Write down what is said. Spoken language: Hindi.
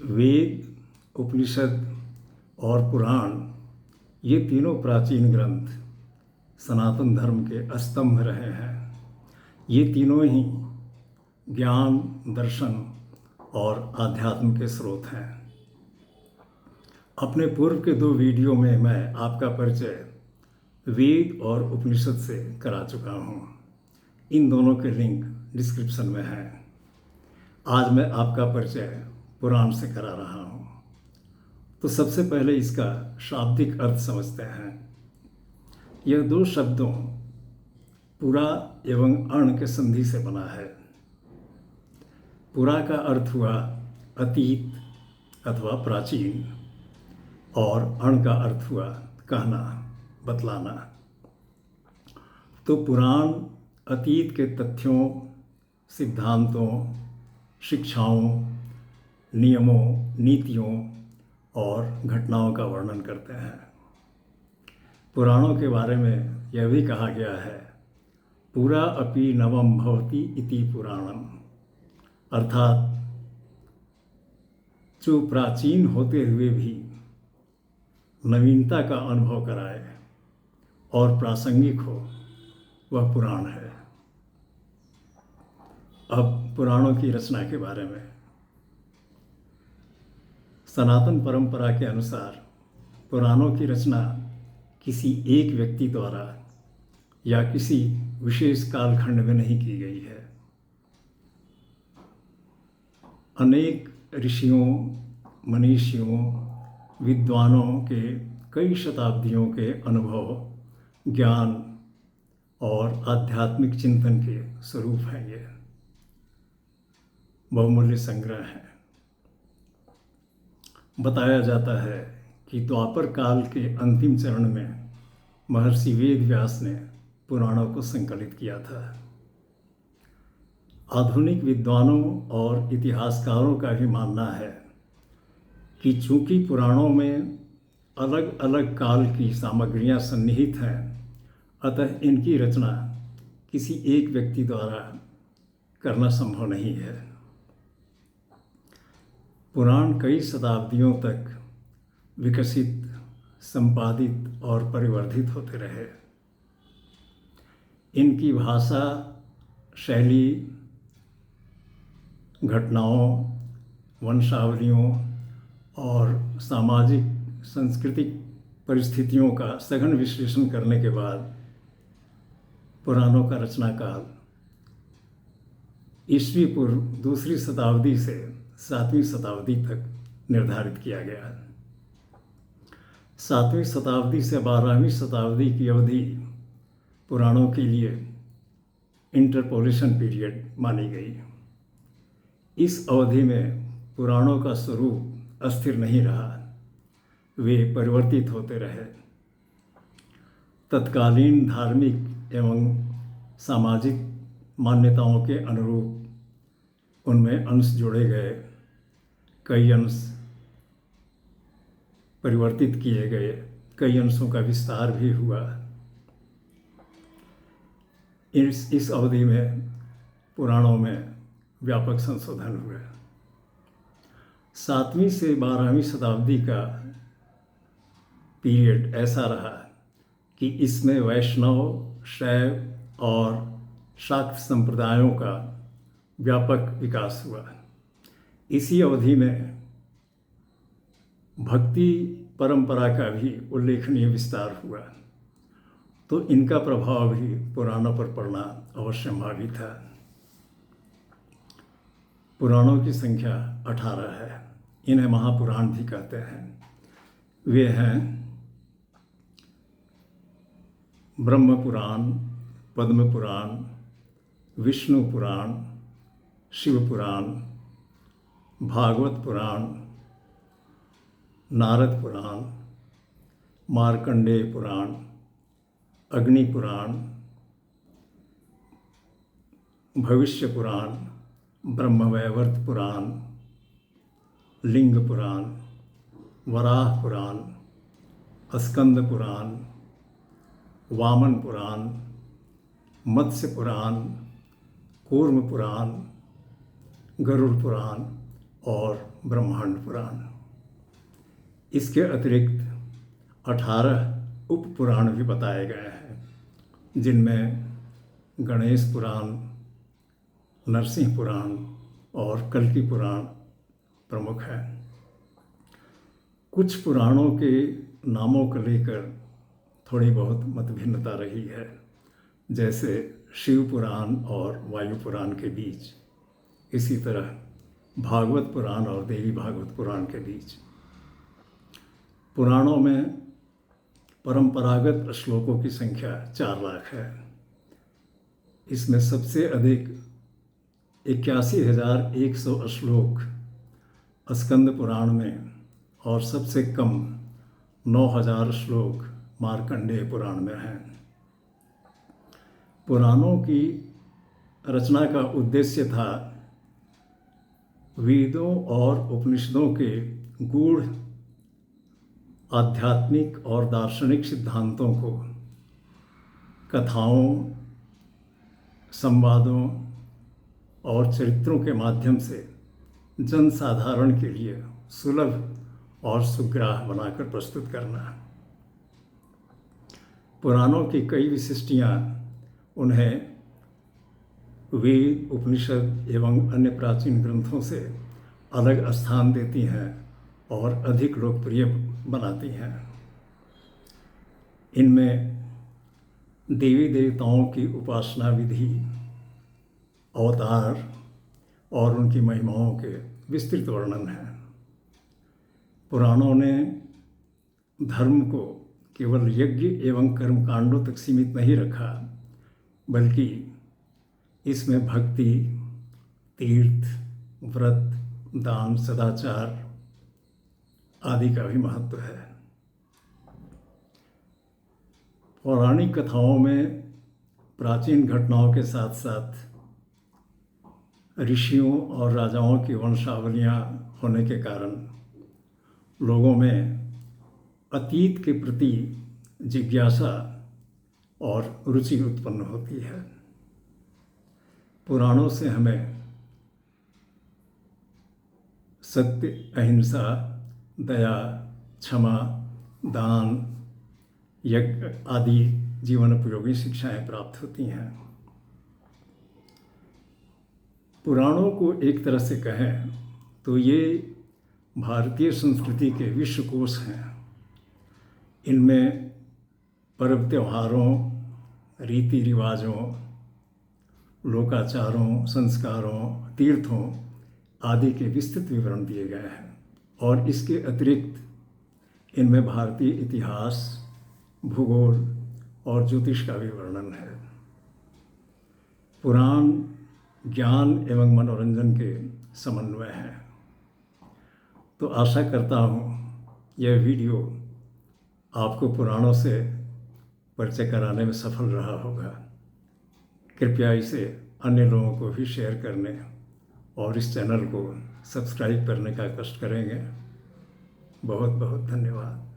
वेद, उपनिषद और पुराण ये तीनों प्राचीन ग्रंथ सनातन धर्म के स्तंभ रहे हैं। ये तीनों ही ज्ञान, दर्शन और आध्यात्म के स्रोत हैं। अपने पूर्व के 2 वीडियो में मैं आपका परिचय वेद और उपनिषद से करा चुका हूँ। इन दोनों के लिंक डिस्क्रिप्शन में हैं। आज मैं आपका परिचय पुराण से करा रहा हूँ। तो सबसे पहले इसका शाब्दिक अर्थ समझते हैं। यह 2 शब्दों पुरा एवं अण के संधि से बना है। पुरा का अर्थ हुआ अतीत अथवा प्राचीन और अण का अर्थ हुआ कहना, बतलाना। तो पुराण अतीत के तथ्यों, सिद्धांतों, शिक्षाओं, नियमों, नीतियों और घटनाओं का वर्णन करते हैं। पुराणों के बारे में यह भी कहा गया है, पुरा अपि नवम भवति इति पुराणम, अर्थात जो प्राचीन होते हुए भी नवीनता का अनुभव कराए और प्रासंगिक हो, वह पुराण है। अब पुराणों की रचना के बारे में। सनातन परंपरा के अनुसार पुराणों की रचना किसी एक व्यक्ति द्वारा या किसी विशेष कालखंड में नहीं की गई है। अनेक ऋषियों, मनीषियों, विद्वानों के कई शताब्दियों के अनुभव, ज्ञान और आध्यात्मिक चिंतन के स्वरूप हैं। ये बहुमूल्य संग्रह हैं। बताया जाता है कि द्वापर काल के अंतिम चरण में महर्षि वेद व्यास ने पुराणों को संकलित किया था। आधुनिक विद्वानों और इतिहासकारों का भी मानना है कि चूंकि पुराणों में अलग अलग काल की सामग्रियां सन्निहित हैं, अतः इनकी रचना किसी एक व्यक्ति द्वारा करना संभव नहीं है। पुराण कई शताब्दियों तक विकसित, संपादित और परिवर्धित होते रहे। इनकी भाषा, शैली, घटनाओं, वंशावलियों और सामाजिक सांस्कृतिक परिस्थितियों का सघन विश्लेषण करने के बाद पुराणों का रचना काल ईस्वी पूर्व 2री शताब्दी से 7वीं शताब्दी तक निर्धारित किया गया है। 7वीं शताब्दी से 12वीं शताब्दी की अवधि पुराणों के लिए इंटरपोलेशन पीरियड मानी गई। इस अवधि में पुराणों का स्वरूप अस्थिर नहीं रहा, वे परिवर्तित होते रहे। तत्कालीन धार्मिक एवं सामाजिक मान्यताओं के अनुरूप उनमें अंश जोड़े गए, कई अंश परिवर्तित किए गए, कई अंशों का विस्तार भी हुआ। इस अवधि में पुराणों में व्यापक संशोधन हुए। 7वीं से 12वीं शताब्दी का पीरियड ऐसा रहा कि इसमें वैष्णव, शैव और शाक्त संप्रदायों का व्यापक विकास हुआ। इसी अवधि में भक्ति परंपरा का भी उल्लेखनीय विस्तार हुआ। तो इनका प्रभाव भी पुराणों पर पड़ना अवश्यंभावी था। पुराणों की संख्या 18 है। इन्हें महापुराण भी कहते हैं। वे हैं ब्रह्म पुराण, पद्म पुराण, विष्णु पुराण, शिव पुराण, भागवत पुराण, नारद पुराण, मार्कंडेय पुराण, अग्नि पुराण, भविष्य पुराण, ब्रह्मवैवर्त पुराण, लिंग पुराण, वराह पुराण, स्कंद पुराण, वामन पुराण, मत्स्य पुराण, कूर्म पुराण, गरुड़ पुराण, और ब्रह्मांड पुराण। इसके अतिरिक्त 18 उप पुराण भी बताए गए हैं, जिनमें गणेश पुराण, नरसिंह पुराण और कल्कि पुराण प्रमुख हैं। कुछ पुराणों के नामों को लेकर थोड़ी बहुत मतभिन्नता रही है, जैसे शिव पुराण और वायु पुराण के बीच, इसी तरह भागवत पुराण और देवी भागवत पुराण के बीच। पुराणों में परंपरागत श्लोकों की संख्या 4 लाख है। इसमें सबसे अधिक 81,100 श्लोक स्कंद पुराण में और सबसे कम 9,000 श्लोक मार्कंडेय पुराण में हैं। पुराणों की रचना का उद्देश्य था वेदों और उपनिषदों के गूढ़ आध्यात्मिक और दार्शनिक सिद्धांतों को कथाओं, संवादों और चरित्रों के माध्यम से जनसाधारण के लिए सुलभ और सुग्राह बनाकर प्रस्तुत करना। पुराणों की कई विशिष्टियाँ उन्हें वेद, उपनिषद एवं अन्य प्राचीन ग्रंथों से अलग स्थान देती हैं और अधिक लोकप्रिय बनाती हैं। इनमें देवी देवताओं की उपासना विधि, अवतार और उनकी महिमाओं के विस्तृत वर्णन है। पुराणों ने धर्म को केवल यज्ञ एवं कर्मकांडों तक सीमित नहीं रखा, बल्कि इसमें भक्ति, तीर्थ, व्रत, दान, सदाचार आदि का भी महत्व है। पौराणिक कथाओं में प्राचीन घटनाओं के साथ साथ ऋषियों और राजाओं की वंशावलियाँ होने के कारण लोगों में अतीत के प्रति जिज्ञासा और रुचि उत्पन्न होती है। पुराणों से हमें सत्य, अहिंसा, दया, क्षमा, दान, यज्ञ आदि जीवन उपयोगी शिक्षाएं प्राप्त होती हैं। पुराणों को एक तरह से कहें तो ये भारतीय संस्कृति के विश्वकोश हैं। इनमें पर्व त्योहारों, रीति रिवाजों, लोकाचारों, संस्कारों, तीर्थों आदि के विस्तृत विवरण दिए गए हैं और इसके अतिरिक्त इनमें भारतीय इतिहास, भूगोल और ज्योतिष का भी वर्णन है। पुराण ज्ञान एवं मनोरंजन के समन्वय हैं। तो आशा करता हूँ यह वीडियो आपको पुराणों से परिचय कराने में सफल रहा होगा। कृपया इसे अन्य लोगों को भी शेयर करने और इस चैनल को सब्सक्राइब करने का कष्ट करेंगे। बहुत बहुत धन्यवाद।